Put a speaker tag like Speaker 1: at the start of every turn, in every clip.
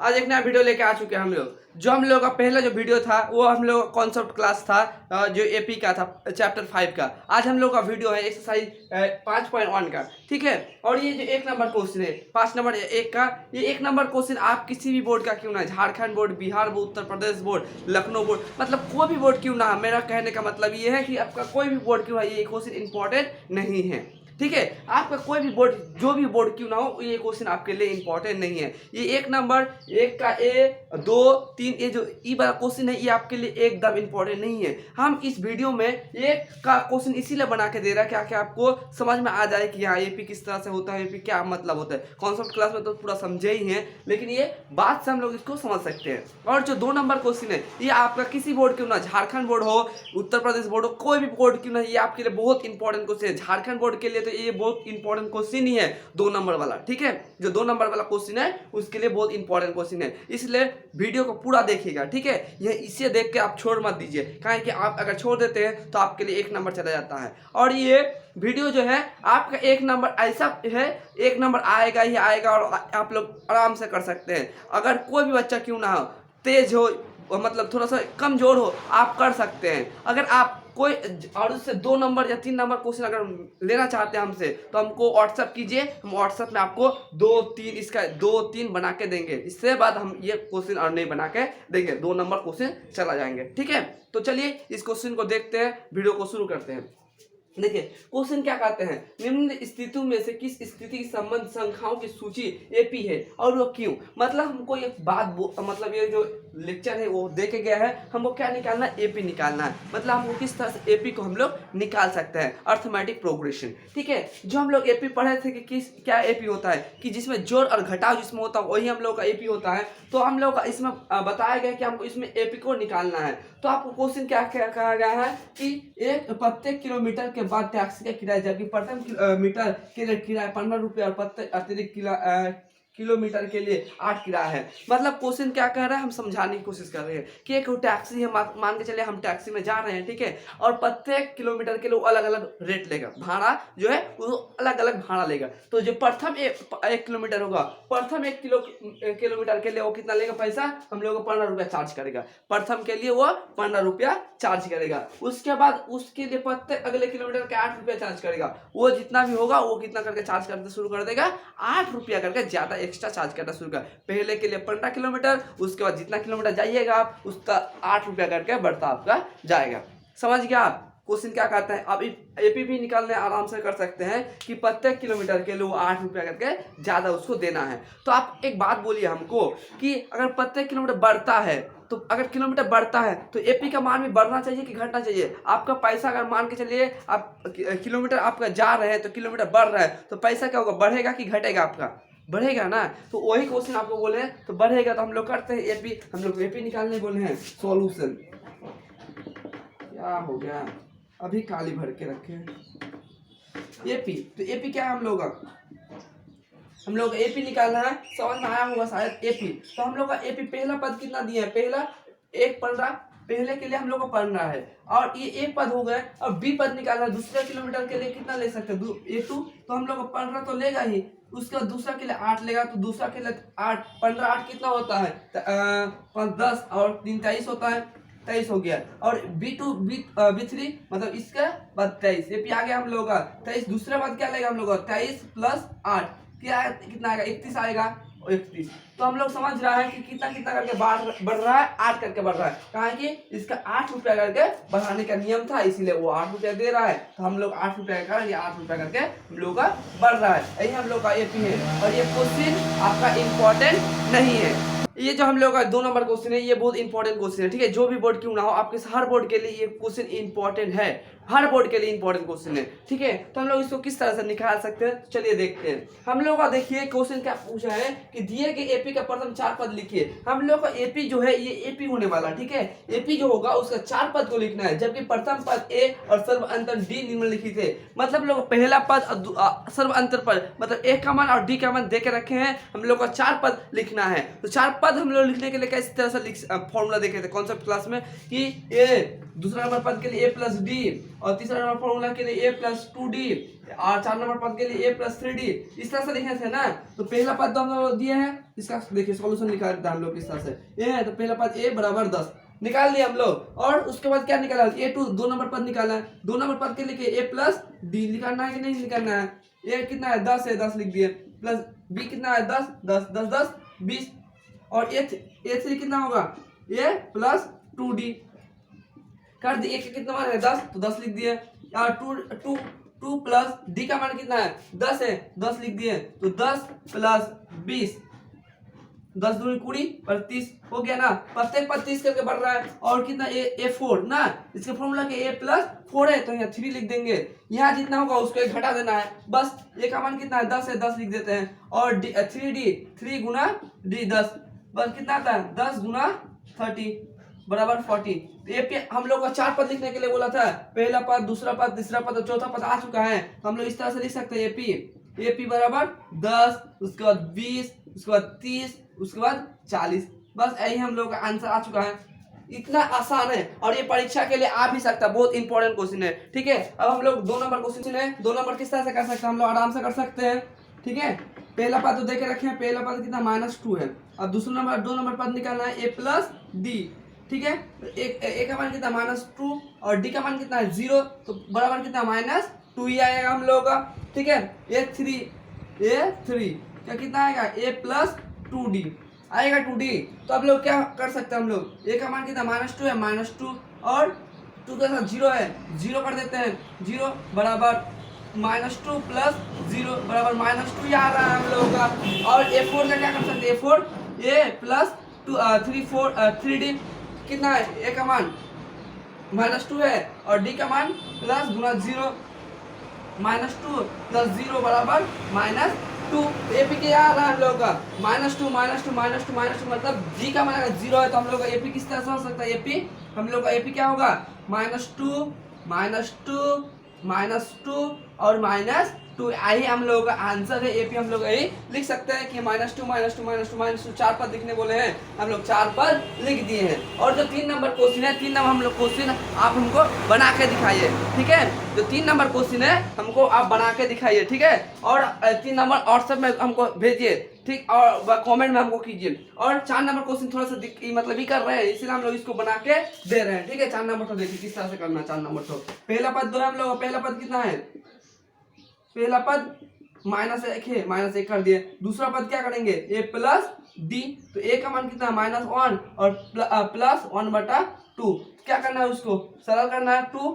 Speaker 1: आज एक नया वीडियो लेके आ चुके हैं हम लोग। जो हम लोग का पहला जो वीडियो था वो हम लोग कॉन्सेप्ट क्लास था, जो एपी का था, चैप्टर 5 का। आज हम लोग का वीडियो है एक्सरसाइज 5.1 का, ठीक है। और ये जो 1 नंबर क्वेश्चन है 5 नंबर 1 का, ये 1 नंबर क्वेश्चन आप किसी भी बोर्ड का क्यों ना, Jharkhand board, Bihar board, Uttar Pradesh board, Lucknow board, मतलब कोई भी बोर्ड क्यों ना, मेरा कहने का मतलब ये है कि आपका कोई भी बोर्ड क्यों ना, ये क्वेश्चन इंपॉर्टेंट नहीं है, ठीक है। आपका कोई भी बोर्ड, जो भी बोर्ड क्यों ना हो, ये क्वेश्चन आपके लिए इंपॉर्टेंट नहीं है। ये 1 नंबर 1 का ए 2 3 ये जो ई वाला क्वेश्चन है, ये आपके लिए एकदम इंपॉर्टेंट नहीं है। हम इस वीडियो में एक का क्वेश्चन इसीलिए बना के दे रहा है क्या क्या आपको समझ में आ जाए कि हाँ एपी किस तरह से होता है, एपी क्या मतलब होता है। कॉन्सेप्ट क्लास में तो पूरा समझे ही हैं, लेकिन ये बात से हम लोग इसको समझ सकते हैं। और जो 2 नंबर क्वेश्चन है, ये आपका किसी बोर्ड क्यों ना, झारखंड बोर्ड हो, उत्तर प्रदेश बोर्ड हो, कोई भी बोर्ड क्यों ना, ये आपके लिए बहुत इंपॉर्टेंट क्वेश्चन है। झारखंड बोर्ड के लिए तो ये बहुत इंपॉर्टेंट क्वेश्चन ही है 2 नंबर वाला, ठीक है। जो 2 नंबर वाला क्वेश्चन है उसके लिए बहुत इंपॉर्टेंट क्वेश्चन है, इसलिए वीडियो को पूरा देखिएगा, ठीक है। ये इसे देख के आप छोड़ मत दीजिए, कारण कि आप अगर छोड़ देते हैं तो आपके लिए 1 नंबर चला जाता है। और ये वीडियो जो है आपका 1 नंबर ऐसा है, 1 नंबर आएगा ही आएगा और आप लोग आराम से कर सकते हैं। अगर कोई भी बच्चा क्यों ना हो, तेज हो, मतलब थोड़ा सा कमजोर हो, आप कर सकते हैं। अगर आप कोई और उससे 2 नंबर या 3 नंबर क्वेश्चन अगर लेना चाहते हैं हमसे, तो हमको व्हाट्सअप कीजिए, हम व्हाट्सअप में आपको 2-3 इसका 2-3 बना के देंगे। इससे बाद हम ये क्वेश्चन और नहीं बना के देंगे, 2 नंबर क्वेश्चन चला जाएंगे, ठीक है। तो चलिए इस क्वेश्चन को देखते हैं, वीडियो को शुरू करते हैं। देखिए क्वेश्चन क्या कहते हैं, निम्न स्थितियों में से किस स्थिति की संबंध संख्याओं की सूची एपी है और वो क्यों। मतलब हमको ये बात मतलब ये जो लेक्चर है वो देके गया है, हमको क्या निकालना है, एपी निकालना है। मतलब हमको किस तरह से एपी को हम लोग निकाल सकते हैं, अर्थमेटिक प्रोग्रेशन, ठीक है। जो हम लोग एपी पढ़े थे कि किस क्या एपी होता है, कि जिसमें जोड़ और घटाव जिसमें होता है वही हम लोग का एपी होता है। तो हम लोग का इसमें बताया गया कि हमको इसमें एपी को निकालना है। तो आपको क्वेश्चन क्या कहा गया है कि एक प्रत्येक किलोमीटर के बाद टैक्सी का किराया, जबकि प्रथम मीटर के लिए किराया 15 रुपये और प्रत्येक अतिरिक्त किलोमीटर के लिए 8 किराया है। मतलब क्वेश्चन क्या कह रहा है, हम समझाने की कोशिश कर रहे हैं कि एक टैक्सी है, मान के चले हम टैक्सी में जा रहे हैं, ठीक है। और प्रत्येक किलोमीटर के लिए वो अलग अलग रेट लेगा, भाड़ा जो है वो अलग अलग भाड़ा लेगा। तो जो प्रथम 1 किलोमीटर होगा, प्रथम 1 किलोमीटर के लिए वो कितना लेगा पैसा, हम लोग को 15 रुपया चार्ज करेगा। प्रथम के लिए वो 15 रुपया चार्ज करेगा। उसके बाद उसके लिए प्रत्येक अगले किलोमीटर के 8 रुपया चार्ज करेगा। वो जितना भी होगा वो कितना करके चार्ज करते शुरू कर देगा, 8 रुपया करके ज्यादा एक्स्ट्रा चार्ज करना शुरू कर। पहले के लिए 15 किलोमीटर, उसके बाद जितना किलोमीटर जाइएगा आप उसका 8 रुपया करके बढ़ता आपका जाएगा। समझ गया आप क्वेश्चन क्या कहता है। अब एपी भी निकालने आराम से कर सकते हैं कि प्रत्येक किलोमीटर के लिए 8 रुपया करके ज्यादा उसको देना है। तो आप एक बात बोलिए हमको कि अगर प्रत्येक किलोमीटर बढ़ता है, तो अगर किलोमीटर बढ़ता है तो एपी का मान भी बढ़ना चाहिए कि घटना चाहिए। आपका पैसा अगर मान के चलिए आप किलोमीटर आपका जा रहे हैं तो किलोमीटर बढ़ रहा है, तो पैसा क्या होगा, बढ़ेगा कि घटेगा, आपका बढ़ेगा ना। तो वही क्वेश्चन आपको बोले हैं तो बढ़ेगा, तो हम लोग करते हैं एपी, हम लोग एपी निकालने बोले हैं। सॉल्यूशन क्या हो गया, अभी काली भर के रखे एपी। तो एपी क्या है, हम लोग एपी निकालना है, समझ में आया होगा शायद एपी। तो हम लोग का एपी पहला पद कितना दिया है, पहला 1 पढ़ रहा, पहले के लिए हम लोग को पढ़ना है। और ये 1 पद हो गए, और बी पद निकालना है। दूसरे किलोमीटर के लिए कितना ले सकते हैं, A2, तो हम लोग को 15 तो लेगा ही। उसके बाद दूसरा के लिए 8 लेगा, तो दूसरा के लिए 8, 15 8 कितना होता है, 10 और 3 23 होता है, 23 हो गया। और B2 B3 मतलब इसका बाद 23, ये आ गया हम लोग का 23। दूसरे बाद क्या लेगा हम लोग का 23 + 8 क्या कितना आएगा, 31 आएगा, 31। तो हम लोग समझ रहा है कि कितना कितना करके बढ़ रहा है, 8 करके बढ़ रहा है, कारण कि इसका 8 रुपया करके बढ़ाने का नियम था, इसीलिए वो 8 रुपया दे रहा है। तो हम लोग 8 रुपया का, ये 8 रुपया करके हम लोग का बढ़ रहा है। यही हम लोग का एपी है, और ये क्वेश्चन आपका इम्पोर्टेंट नहीं है। ये जो हम लोग का 2 नंबर क्वेश्चन है, ये बहुत इंपॉर्टेंट क्वेश्चन है, ठीक है। जो भी बोर्ड क्यों ना हो, आपके हर बोर्ड के लिए ये क्वेश्चन इंपॉर्टेंट है, हर बोर्ड के लिए इंपॉर्टेंट क्वेश्चन है, ठीक है। तो हम लोग इसको किस तरह से निकाल सकते हैं, चलिए देखते हैं। हम लोग का देखिए क्वेश्चन क्या पूछा है कि दिए गए एपी का प्रथम 4 पद लिखिए। हम लोग का एपी जो है ये एपी होने वाला, ठीक है। एपी जो होगा उसका 4 पद को लिखना है, जबकि प्रथम पद ए और सर्व अंतर डी निम्नलिखित है। मतलब लोग पहला पद सर्व अंतर पद मतलब ए का मान और डी का मान दे के रखे हैं, हम लोग का 4 पद लिखना है। तो 4 पद पद हम लोग लिखने के लिए किस तरह से फॉर्मूला देखे थे कॉन्सेप्ट क्लास में कि ए दूसरा नंबर पद के लिए a प्लस डी, और तीसरा नंबर फॉर्मूला के लिए a प्लस 2d, और 4 नंबर पद के लिए a प्लस 3d, इस तरह से लिखे थे ना। तो पहला पद तो हम लोग दिए हैं, इसका देखिए सॉल्यूशन निकाल देते हैं हम लोग इस तरह से। ए है तो पहला पद a बराबर 10 निकाल लिया हम लोग, और उसके बाद क्या निकाला a2 2 नंबर पद निकालना है। 2 नंबर पद के लिए a प्लस डी निकालना है कि नहीं निकालना है। a कितना है 10 है, 10 लिख दिए, प्लस b कितना है 10 10 10 10 20, और a3 कितना होगा a प्लस 2d कर दिए। a कितना मान है 10 तो 10 लिख दिए, और 2 प्लस d का मान कितना है 10 है, 10 लिख दिए, तो 10 प्लस 20 10 दूनी 20 और 30 हो गया ना। प्रत्येक पद 30 करके बढ़ रहा है, और कितना a4 ना, इसके फॉर्मूला के a प्लस 4 है तो यहाँ 3 लिख देंगे, यहाँ जितना होगा उसको एक घटा देना है बस। a का मान कितना है 10 है, 10 लिख देते हैं, और 3 गुना d 10, बस कितना आता है 10 गुना 30 बराबर 40। ए पे हम लोग को 4 पद लिखने के लिए बोला था, पहला पद दूसरा पद तीसरा पद और चौथा पद आ चुका है, तो हम लोग इस तरह से लिख सकते हैं एपी बराबर 10, उसके बाद 20, उसके बाद 30, उसके बाद 40, बस यही हम लोग का आंसर आ चुका है। इतना आसान है और ये परीक्षा के लिए आ भी सकता है, बहुत इंपॉर्टेंट क्वेश्चन है। ठीक है, अब हम लोग 2 नंबर क्वेश्चन है, 2 नंबर किस तरह से कर सकते हैं हम लोग आराम से कर सकते हैं। ठीक है, पहला पद तो देखे रखे हैं, पहला पद कितना -2 है, अब दूसरा नंबर 2 नंबर पद निकालना है a प्लस डी। ठीक है, ए का मान कितना -2 और डी का मान कितना है 0, तो बराबर कितना -2 ही आएगा हम लोग का। ठीक है, a3 क्या कितना आएगा a प्लस 2d आएगा 2d। तो अब लोग क्या कर सकते हैं हम लोग, a का मान कितना -2 है, -2 और 2 के साथ 0 है, 0 कर देते हैं, 0 बराबर -2 प्लस 0 बराबर -2 ही आ रहा है हम लोगों का। और a4 का क्या कर सकते हैं, a4 a प्लस 3d कितना है, a का मान -2 है और d का मान प्लस गुना 0, -2 प्लस 0 बराबर -2। एपी क्या आ रहा है हम लोग का -2 मतलब d का मान अगर 0 है तो हम लोग का एपी किस तरह से हो सकता है, एपी हम लोग का एपी क्या होगा -2 और -2 यही हम लोगों का आंसर है। एपी हम लोग यही लिख सकते हैं कि -2 4 पद लिखने बोले हैं, हम लोग 4 पद लिख दिए हैं। और जो 3 नंबर क्वेश्चन है, 3 नंबर हम लोग क्वेश्चन आप हमको बना के दिखाइए। ठीक है, जो 3 नंबर क्वेश्चन है हमको आप बना के दिखाइए। ठीक है, और 3 नंबर व्हाट्सएप में हमको भेजिए, ठीक, और कमेंट में हमको कीजिए। और 4 नंबर क्वेश्चन थोड़ा सा मतलब ही कर रहे हैं, इसलिए हम लोग इसको बना के दे रहे हैं। ठीक है, 4 नंबर तो देखिए किस तरह से करना है। 4 नंबर तो पहला पद दो है हम लोग, पहला पद कितना है, पहला पद -1 है, -1 कर दिए। दूसरा पद क्या करेंगे a प्लस डी, तो a का मान कितना है -1 और प्लस 1/2, क्या करना है उसको सरल करना है, 2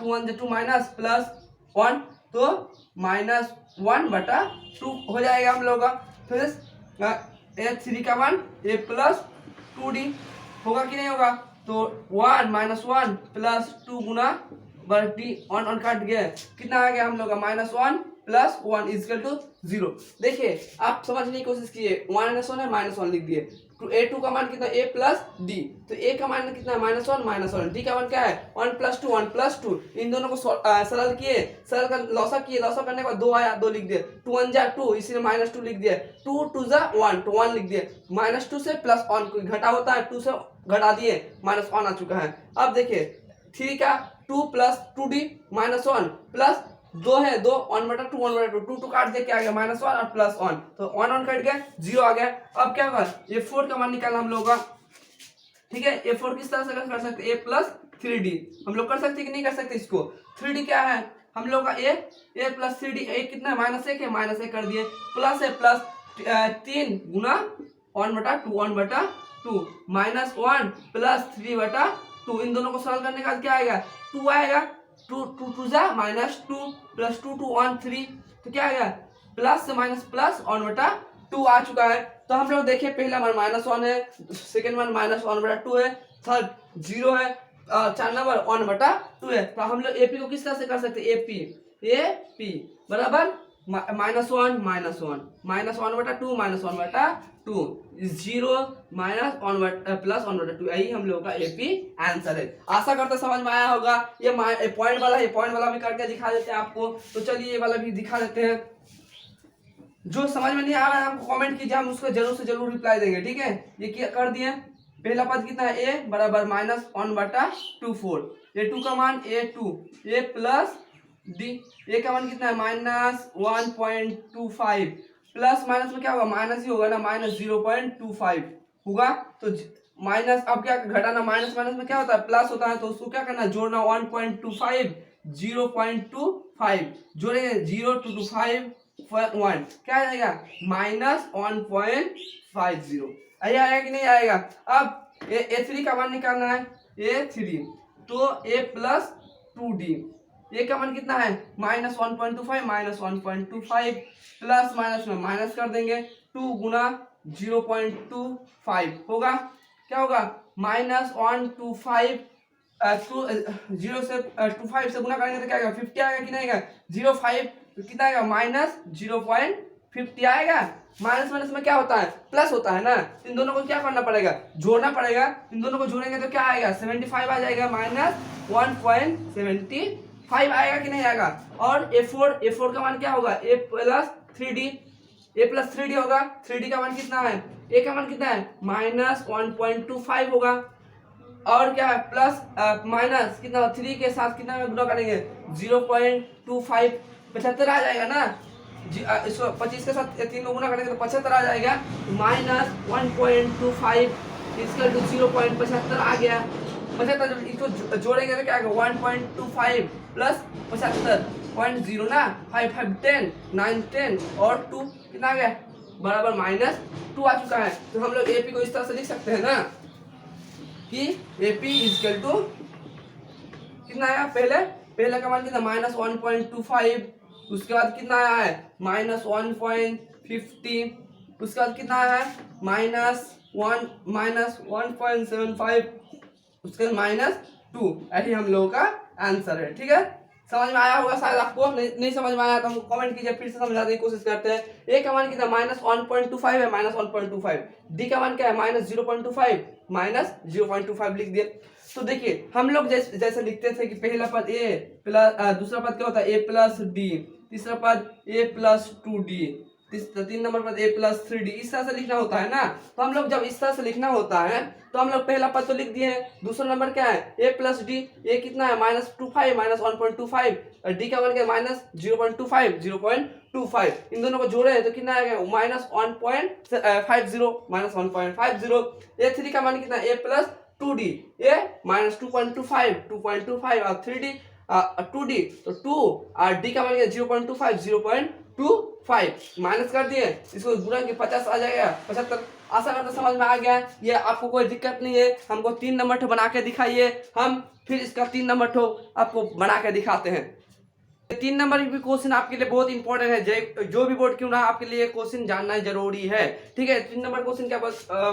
Speaker 1: 1 2 माइनस प्लस 1, तो -1/2 हो जाएगा हम लोग का। फिर a3 का मान a प्लस 2d होगा कि नहीं होगा, तो 1 -1 प्लस 2 गुना बल्कि 1 काट गया, कितना आ गया हम लोग का -1 प्लस 1 इक्वल टू 0। देखिए आप समझने की कोशिश कीजिए, -1 है -1 लिख दिए, तो a2 का मान कितना a प्लस d, तो a का मान कितना -1 d का मान क्या है 1 + 2, इन दोनों को सरल किए, सरल का लौसा किए, लौसा करने के बाद 2 आया, 2 लिख दिए, 2 1 जा 2, इसलिए -2 लिख दिए, 2 2 जा 1 तो 1 लिख दिए, -2 से +1 कोई घटा होता है, 2 से घटा दिए -1 आ चुका है। अब देखिए 3 का 2 + 2d -1 प्लस 2 है 2 1/2 2 काट दे, क्या आ गया -1 और +1, तो 1 कट गया 0 आ गया। अब क्या होगा a4 का मान निकालना हम लोग का। ठीक है, a4 किस तरह से कर सकते हैं, a प्लस 3d हम लोग कर सकते हैं कि नहीं कर सकते इसको। 3d क्या है हम लोग का a प्लस 3d, a कितना है -1 है, -1 कर दिए, प्लस है प्लस 3 गुना 1/2 -1 प्लस 3/2, इन दोनों को सरल करने का क्या आएगा 2 आएगा, 2 2 जा -2 प्लस 2 2 1 3, तो क्या आएगा प्लस से माइनस प्लस 1/2 आ चुका है। तो हम लोग देखिए पहला मान -1 है, सेकंड मान -1/2 है, थर्ड 0 है, 4 नंबर 1/2 है। तो हम लोग एपी को किस तरह से कर सकते हैं, एपी बराबर -1 -1 -1/2 -1/2 0 प्लस 1/2, यही हम लोग का एपी आंसर है। आशा करते समझ में आया होगा। ये पॉइंट वाला है, पॉइंट वाला भी करके दिखा देते हैं आपको, तो चलिए ये वाला भी दिखा देते हैं। जो समझ में नहीं आ रहा है हमको कमेंट कीजिए, हम उसको जरूर से जरूर रिप्लाई देंगे, ठीक है। ये क्या कर दिए, पहला पद कितना है, ए बराबर -1/24, a2 का मान a2, a प्लस डी, ए का मान कितना है -1.25, प्लस माइनस में क्या होगा, माइनस ही होगा ना, -0.25 होगा। तो माइनस, अब क्या घटाना, माइनस माइनस में क्या होता है, प्लस होता है, तो उसको क्या करना है, जोड़ना 1.25 0.25 जोड़ेंगे, 0 to 5 1 क्या आ जाएगा, -1.50 आएगा कि नहीं आएगा। अब ए3 का मान निकालना है, a3 तो a प्लस 2d, ए का मान कितना है -1.25 -1.25 प्लस माइनस में माइनस कर देंगे, 2 गुना 0.25 होगा, क्या होगा -125 0 से 25 से गुना करेंगे तो क्या आएगा 50 आएगा कि नहीं आएगा, 05 कितना आएगा -0.50 आएगा। माइनस माइनस में क्या होता है, प्लस होता है ना, इन दोनों को क्या करना पड़ेगा, जोड़ना पड़ेगा, इन दोनों को जोड़ेंगे तो क्या आएगा 75 आ जाएगा, -1.75 आएगा कि नहीं आएगा। और a4 का मान क्या होगा, a प्लस 3d होगा, 3d का मान कितना है, a का मान कितना है -1.25 होगा, और क्या है प्लस माइनस कितना 3 के साथ कितना में गुना करेंगे 0.25 75 आ जाएगा ना, इसको 25 के साथ 3 को गुना करेंगे तो 75 आ जाएगा, -1.25 इसका 0.75 आ गया, 75 जब इसको जोड़ेंगे तो क्या आएगा 1.25 प्लस 75.0 ना, 5 5 10 9 10 और 2 कितना आ गया बराबर -2 आ चुका है। तो हम लोग एपी को इस तरह से लिख सकते हैं ना कि AP इक्वल टू कितना आया, पहले का मान कितना -1.25, उसके बाद कितना आया है -1.50, उसके बाद कितना आया है -1.75, उसके बाद -2, यही हम लोगों का आंसर है, ठीक है। समझ में आया होगा शायद आपको, नहीं समझ में आया तो हम कमेंट कीजिए, फिर से समझाने की कोशिश करते हैं। ए का मान कितना -1.25 है, -1.25, डी का मान क्या है -0.25, -0.25 लिख दिए। तो देखिए हम लोग जैसे लिखते थे कि पहला पद ए प्लस, दूसरा पद क्या होता है a प्लस डी, तीसरा पद a प्लस 2d, 3 नंबर पद a प्लस 3d, इस तरह से लिखना होता है ना। तो हम लोग जब इस तरह से लिखना होता है तो हम लोग पहला पद तो लिख दिए हैं, दूसरा नंबर क्या है a प्लस डी, a कितना है -25 -1.25, और d का मान क्या है -0.25 0.25, इन दोनों को जोड़े तो कितना आएगा -1.50 -1.50, a3 का मान कितना a प्लस 2d, a -2.25 2.25 और 3d 2d तो 2 और d का मान 0.25 0.25 माइनस कर दिए, इसको गुणा के 50 आ जाएगा 75। आशा करता समझ में आ गया, ये आपको कोई दिक्कत नहीं है। हमको 3 नंबर ठो बना के दिखाइए, हम फिर इसका 3 नंबर ठो आपको बना के दिखाते हैं। 3 नंबर भी क्वेश्चन आपके लिए बहुत इंपॉर्टेंट है, जो भी बोर्ड क्यों ना आपके लिए क्वेश्चन जानना जरूरी है, ठीक है। 3 नंबर क्वेश्चन क्या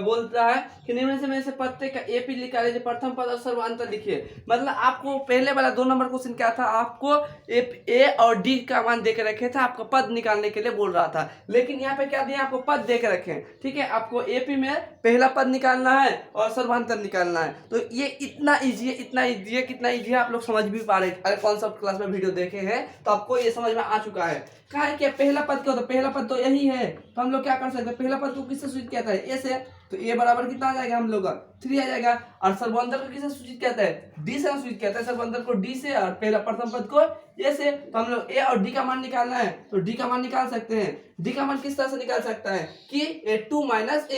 Speaker 1: बोलता है कि निम्न में से प्रत्येक का एपी निकाले, प्रथम पद और सर्वांतर लिखिए। मतलब आपको पहले वाला 2 नंबर क्वेश्चन क्या था, आपको ए और डी का मान दे के रखे थे, आपको पद निकालने के लिए बोल रहा था, लेकिन यहाँ पे क्या दिया आपको पद दे के रखे, ठीक है। आपको एपी में पहला पद निकालना है और सर्वांतर निकालना है। तो ये इतना ईजी है, इतना ईजी है, कितना ईजी है आप लोग समझ भी पा रहे हैं, अगर कॉन्सेप्ट क्लास में वीडियो देखे हैं तो आपको ये समझ में आ चुका है। कहा है कि पहला पद क्या होता है, पहला पद तो यही है, तो हम लोग क्या कर सकते हैं, पहला पद को किससे सूचित किया था, ए से, तो ए बराबर कितना आ जाएगा हम लोग का 3 आ जाएगा। और सर्वांतर को किससे सूचित किया है, डी से सूचित किया है, सर्वांतर को डी से और पहला प्रथम पद को ए से। तो हम लोग ए और डी का मान निकालना है, तो डी का मान निकाल सकते हैं। डी का मान किस तरह से निकाल सकता है कि a2 -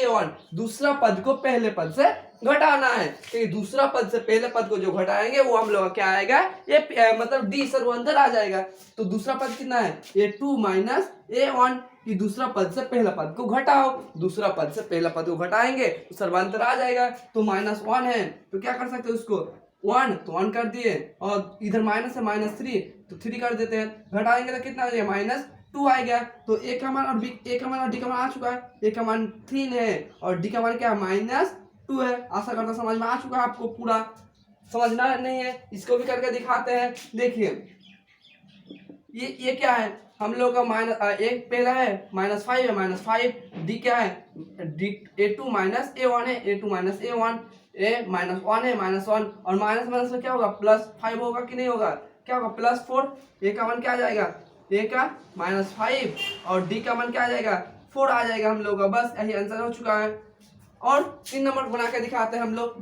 Speaker 1: a1, दूसरा पद को पहले पद से घटाना है, तो दूसरा पद से पहले पद को जो घटाएंगे वो हम लोग क्या आएगा, ये मतलब डी सर्वांतर आ जाएगा। तो दूसरा पद कितना है a2 - a1, कि दूसरा पद से पहला पद को घटाओ, दूसरा पद से पहला पद को घटाएंगे तो सर्वांतर आ जाएगा। तो -1 है तो क्या कर सकते हैं उसको 1 तो 1 कर दिए, और इधर माइनस है -3 तो 3 कर देते हैं, घटाएंगे तो कितना आ जाएगा -2 आएगा। तो ए का मान और डी का मान आ चुका है, ए का मान 3 है और डी का मान क्या है -2 है। आशा करता समझ में आ चुका है आपको, पूरा समझना नहीं है इसको भी करके दिखाते हैं। देखिए ये क्या है हम लोग का एक पहला है -5 है, -5, डी क्या है डी a2 - a1 है, a2 - a1, ए -1 है -1, और माइनस माइनस में क्या होगा +5 होगा कि नहीं होगा, क्या होगा +4, ए का मान क्या आ जाएगा ए का -5 और डी का मान क्या आ जाएगा 4 आ जाएगा हम लोग का। बस यही आंसर हो चुका है। और 3 नंबर बना के दिखाते हैं हम लोग।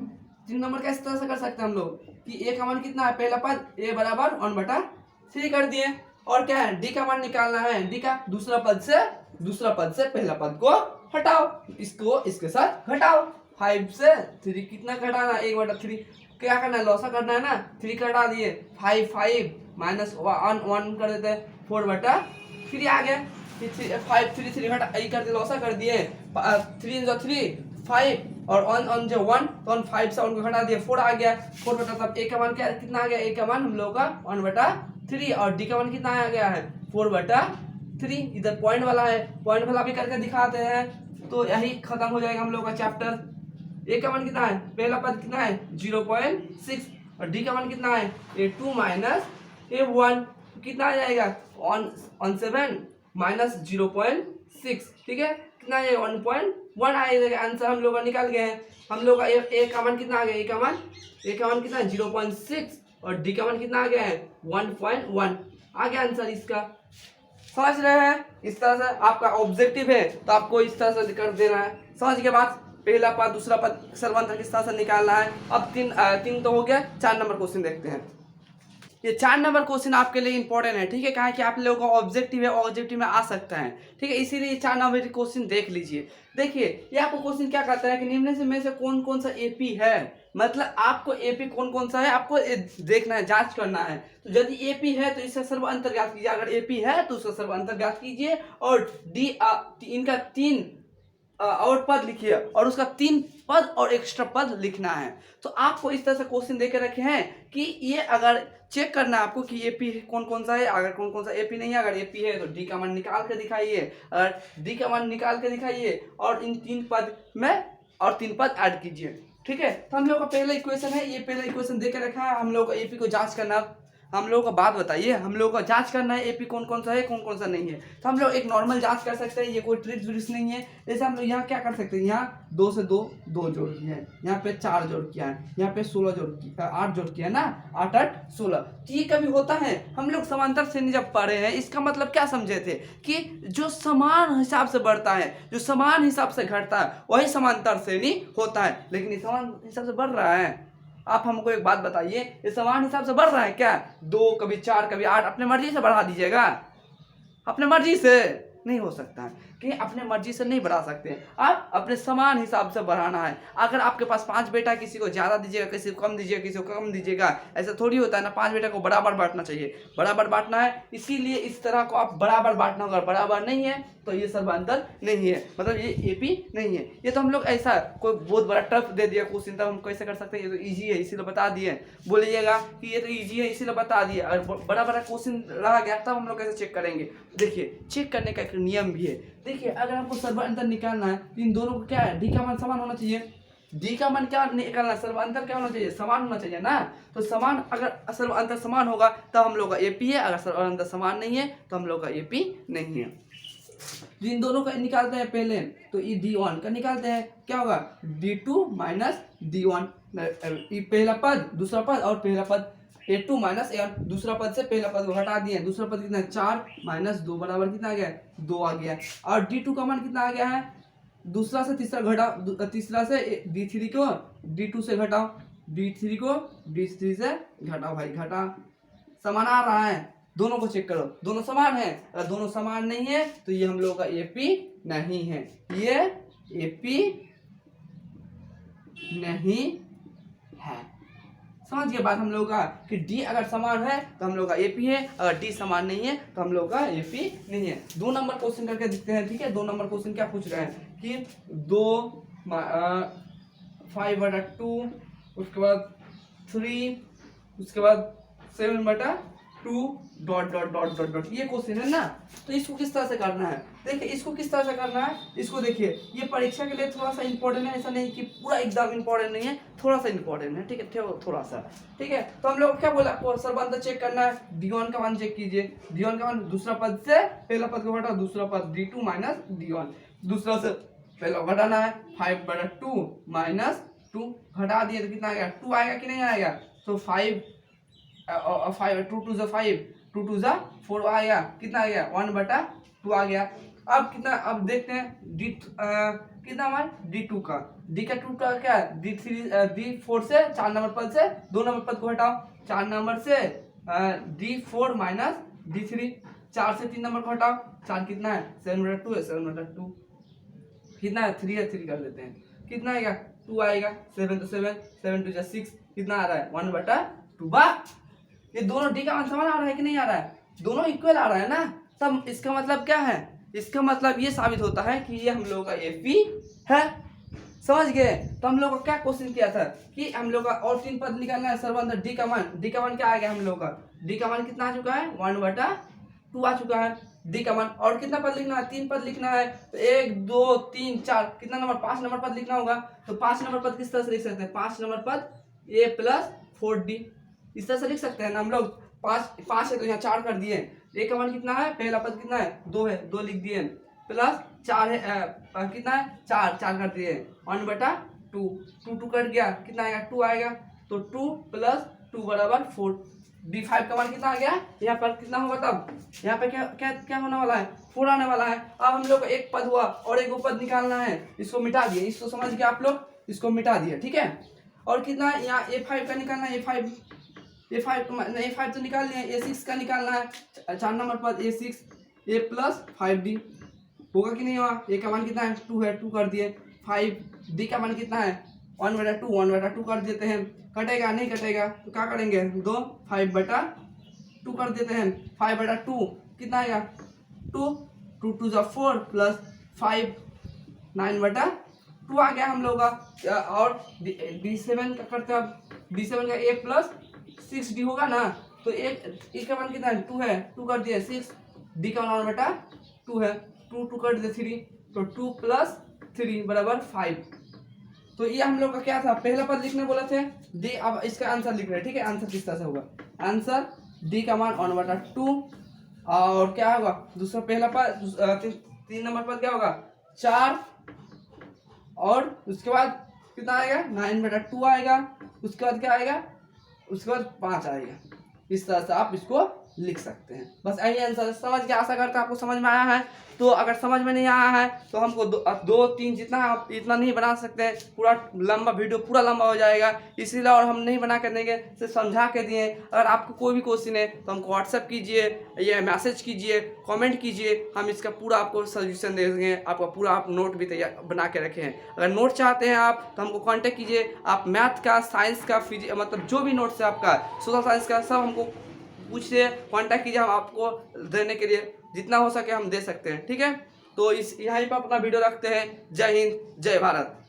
Speaker 1: 3 नंबर का इस तरह से कर सकते हैं हम लोग कि ए का मान कितना है, पहला पद ए बराबर 1/3 कर दिए। और क्या है, डी का मान निकालना है। डी का दूसरा पद से पहला पद को हटाओ, इसको इसके साथ घटाओ। 5 से 3 कितना घटाना, 1/3। क्या करना है, लॉसा करना है ना, 3 का हटा दिए, 5 -1 कर देते हैं, 4/3 आ गया। 5 3 3 हटा कर दिए, लॉसा कर दिए, 3 3 5 और 1 जो 1 तो 5 से 1 को घटा दिए, 4 आ गया। 4 बटा तब ए का मान क्या कितना आ गया, ए का मान हम लोग का 1/3 और डी का मान कितना आ गया है 4/3। इधर पॉइंट वाला है, पॉइंट वाला भी करके दिखाते हैं तो यही खत्म हो जाएगा हम लोग का चैप्टर। ए का मान कितना है, पहला पद कितना है 0.6 और डी का मान कितना है A2 - A1 कितना आ जाएगा 1.7 - 0.6। ठीक है, कितना आ जाएगा 1.1 आएगा। आंसर हम लोग का निकाल गए हैं। हम लोग का ए का मान कितना आ गया, ए का मान कितना है 0.6 और डी का मान कितना आ गया है 1.1 आ गया आंसर इसका। समझ रहे हैं, इस तरह से आपका ऑब्जेक्टिव है तो आपको इस तरह से कर देना है। समझ के बाद पहला पद दूसरा पद सर्वांतर किस तरह से निकालना है। अब तीन तो हो गया, 4 नंबर क्वेश्चन देखते हैं। ये 4 नंबर क्वेश्चन आपके लिए इंपॉर्टेंट है। ठीक है, कहा कि आप लोगों का ऑब्जेक्टिव है, ऑब्जेक्टिव में आ सकता है। ठीक है, इसीलिए 4 नंबर क्वेश्चन देख लीजिए। देखिए ये आपको क्वेश्चन क्या कहता है कि निम्न में से कौन कौन सा एपी है, मतलब आपको एपी कौन कौन सा है आपको देखना है, जांच करना है। तो यदि एपी है तो इसका सर्व अंतर ज्ञात कीजिए, अगर एपी है तो उसका सर्व अंतर ज्ञात कीजिए। और डी इनका 3 और पद लिखिए और उसका 3 पद और एक्स्ट्रा पद लिखना है। तो आपको इस तरह से क्वेश्चन दे के रखे हैं कि ये अगर चेक करना है आपको कि एपी कौन कौन सा है, अगर कौन कौन सा एपी नहीं है, अगर एपी है तो डी का मान निकाल के दिखाइए, अगर डी का मान निकाल के दिखाइए और इन 3 पद में और 3 पद ऐड कीजिए। ठीक है, तो हम लोग का पहला इक्वेशन है, ये पहला इक्वेशन दे के रखा है। हम लोग को एपी को जांच करना, हम लोगों का बात बताइए, हम लोगों को जांच करना है एपी कौन कौन सा है, कौन कौन सा नहीं है। तो हम लोग एक नॉर्मल जांच कर सकते हैं, ये कोई ट्रिक्स व्रिक्स नहीं है। जैसे हम लोग यहाँ क्या कर सकते हैं, यहाँ 2 से 2 जोड़ किया है, यहाँ पे 4 जोड़ किया है, यहाँ पे 16 जोड़ किया, 8 जोड़ किया ना, 8 8 16। तो ये कभी होता है, हम लोग समांतर श्रेणी जब पढ़े हैं इसका मतलब क्या समझे थे कि जो समान हिसाब से बढ़ता है, जो समान हिसाब से घटता है वही समांतर श्रेणी होता है। लेकिन ये समान हिसाब से बढ़ रहा है, आप हमको एक बात बताइए, ये समान हिसाब से बढ़ रहा है क्या, 2 कभी 4 कभी 8, अपने मर्जी से बढ़ा दीजिएगा, अपने मर्जी से नहीं हो सकता है कि अपने मर्जी से नहीं बढ़ा सकते, आप अपने समान हिसाब से बढ़ाना है। अगर आपके पास 5 बेटा, किसी को ज़्यादा दीजिएगा, किसी को कम दीजिएगा, किसी को कम दीजिएगा, ऐसा थोड़ी होता है ना। 5 बेटा को बराबर बांटना चाहिए, बराबर बांटना है, इसीलिए इस तरह को आप बराबर बांटना होगा। बराबर नहीं है तो ये सर्वांतर नहीं है, मतलब ये एपी नहीं है। ये तो हम लोग ऐसा कोई बहुत बड़ा टफ दे दिया क्वेश्चन, तब हम कैसे कर सकते हैं, ये तो ईजी है इसीलिए बता दिए। बोलिएगा कि ये तो ईजी है इसीलिए बता दिए, अगर बड़ा बड़ा क्वेश्चन रह गया तब हम लोग कैसे चेक करेंगे। देखिए चेक करने का एक नियम भी है। देखिए अगर हमको सर्वांतर निकालना है तो इन दोनों को क्या है, डी का मान समान होना चाहिए, डी का मान क्या निकालना, सर्वांतर क्या होना चाहिए, समान होना चाहिए ना। तो समान, अगर सर्वांतर समान होगा तब हम लोग का एपी है, अगर सर्वांतर समान नहीं है तो हम लोग का एपी नहीं है। इन दोनों का निकालते हैं पहले, तो ये D1 का निकालते हैं, क्या होगा D2 - D1, पहला पद दूसरा पद और पहला पद A2 - A1, दूसरा पद से पहला पद को हटा दिए, दूसरा पद कितना 4 - 2 बराबर कितना आ गया 2 आ गया। और D2 का मान कितना आ गया है, दूसरा से तीसरा घटाओ, तीसरा से D3 को D2 से घटाओ, D3 को D3 से घटाओ, भाई घटा, समान आ रहा है। दोनों को चेक करो, दोनों समान है, अगर दोनों समान नहीं है तो ये हम लोगों का एपी नहीं है, ये एपी नहीं है। समझ गए बात हम लोग का कि डी अगर समान है तो हम लोग का एपी है, अगर डी समान नहीं है तो हम लोग का एपी नहीं है। 2 नंबर क्वेश्चन करके देखते हैं। ठीक है, 2 नंबर क्वेश्चन क्या पूछ रहे हैं कि 5/2, उसके बाद 3, उसके बाद 7/2 ... ये क्वेश्चन है ना। तो इसको किस तरह से करना है, देखिए इसको किस तरह से करना है, इसको देखिए ये परीक्षा के लिए थोड़ा सा इंपॉर्टेंट है, ऐसा नहीं कि पूरा एकदम इंपॉर्टेंट नहीं है, थोड़ा सा इंपॉर्टेंट है। ठीक है, थोड़ा सा। ठीक है, तो हम लोग क्या बोला, सर्वांतर चेक करना है, D1 का मान चेक कीजिए, D1 का मान दूसरा पद से पहला पद को घटाओ, दूसरा पद D2 - D1, दूसरा से पहला घटाना है, 5/2 - 2 घटा दिए तो कितना आएगा 2 आएगा कि नहीं आएगा। तो 5 2 2 5 2 टू जा 4 आ गया, कितना आ गया 1/2 आ गया। अब कितना, अब देखते हैं डी कितना हमारा D2 का, D का 2 का क्या है D4 से 4 नंबर पद से 2 नंबर पद को हटाओ, 4 नंबर से D4 माइनस D3, 4 से 3 नंबर को हटाओ, 4 कितना है 7/2 है, 7/2 कितना है 3 है, 3 कर लेते हैं, कितना आएगा 2 आएगा, 7 तो 7, 7 2 6, कितना आ रहा है 1/2 बा। ये दोनों डी का मान समान आ रहा है कि नहीं आ रहा है, दोनों इक्वल आ रहा है ना। तब इसका मतलब क्या है, इसका मतलब ये साबित होता है कि ये हम लोगों का एपी है, समझ गए। तो हम लोग का क्या क्वेश्चन किया था कि हम लोग का और 3 पद निकालना है सर्वांतर डी का मान, डी का मान क्या आ गया हम लोग का, डी का मान कितना आ चुका है 1/2 आ चुका है डी का मान। और कितना पद लिखना है 3 पद लिखना है, तो 1 2 3 4 कितना नंबर 5 नंबर पद लिखना होगा। तो 5 नंबर पद किस तरह से लिख सकते हैं, 5 नंबर पद a + 4d इस तरह से लिख सकते हैं ना हम लोग। 5 है तो यहाँ 4 कर दिए, a का मान कितना है, पहला पद कितना है 2 है, 2 लिख दिए, प्लस 4 है कितना है 4 कर दिए 1/2, 2 कट गया, कितना आएगा 2 आएगा, तो 2 + 2 = 4। D5 का मान कितना आ गया, यहाँ पर कितना होगा, तब यहाँ पे क्या क्या क्या होने वाला है 4 आने वाला है। अब हम लोग को एक पद हुआ और एक उपपद निकालना है, इसको मिटा दिए, इसको समझ के आप लोग इसको मिटा दिए, ठीक है। और कितना है यहाँ A5 का निकालना है, A5 तो निकाल लिया, A6 का निकालना है, 4 नंबर पद A6 a + 5d होगा कि नहीं होगा। a का मान कितना है 2 है, 2 कर दिए, 5 d का मान कितना है 1/2 कर देते हैं, कटेगा नहीं कटेगा तो क्या करेंगे 2 5/2 कर देते हैं, 5/2 कितना आएगा 2 2 2 जा 4 प्लस 5 9/2 आ गया हम लोग का। और D7 का करते हैं, D7 का a + 6d होगा ना, तो एक का मान कितना है 2 है, 2 कर दिए 6, d का मान 1/2 है, 2 कर दिए 3, तो 2 + 3 = 5। तो ये हम लोग का क्या था, पहला पद लिखने बोला थे डी, अब इसका आंसर लिख रहे हैं, ठीक है। आंसर किस तरह से होगा, आंसर डी का मान 1/2 और क्या होगा दूसरा पहला पद 3 नंबर पद क्या होगा 4 और उसके बाद कितना आएगा 9/2 आएगा, उसके बाद क्या आएगा, उसके बाद 5 आएगा। इस तरह से आप इसको लिख सकते हैं। बस यही आंसर समझ के, आशा करते हैं आपको समझ में आया है। तो अगर समझ में नहीं आया है तो हमको 2 3 जितना आप इतना नहीं बना सकते हैं, पूरा लंबा वीडियो पूरा लंबा हो जाएगा, इसीलिए और हम नहीं बना कर देंगे, सिर्फ समझा के दिए। अगर आपको कोई भी क्वेश्चन है तो हमको व्हाट्सएप कीजिए या मैसेज कीजिए, कमेंट कीजिए, हम इसका पूरा आपको सोल्यूशन दे देंगे। आपका पूरा आप नोट भी तैयार बना के रखे हैं। अगर नोट चाहते हैं आप तो हमको कॉन्टेक्ट कीजिए। आप मैथ का, साइंस का, फिजिक्स मतलब जो भी नोट्स है आपका, सोशल साइंस का, सब हमको पूछिए, कांटेक्ट कीजिए, हम आपको देने के लिए जितना हो सके हम दे सकते हैं, ठीक है। तो इस यहीं पर अपना वीडियो रखते हैं। जय हिंद, जय भारत।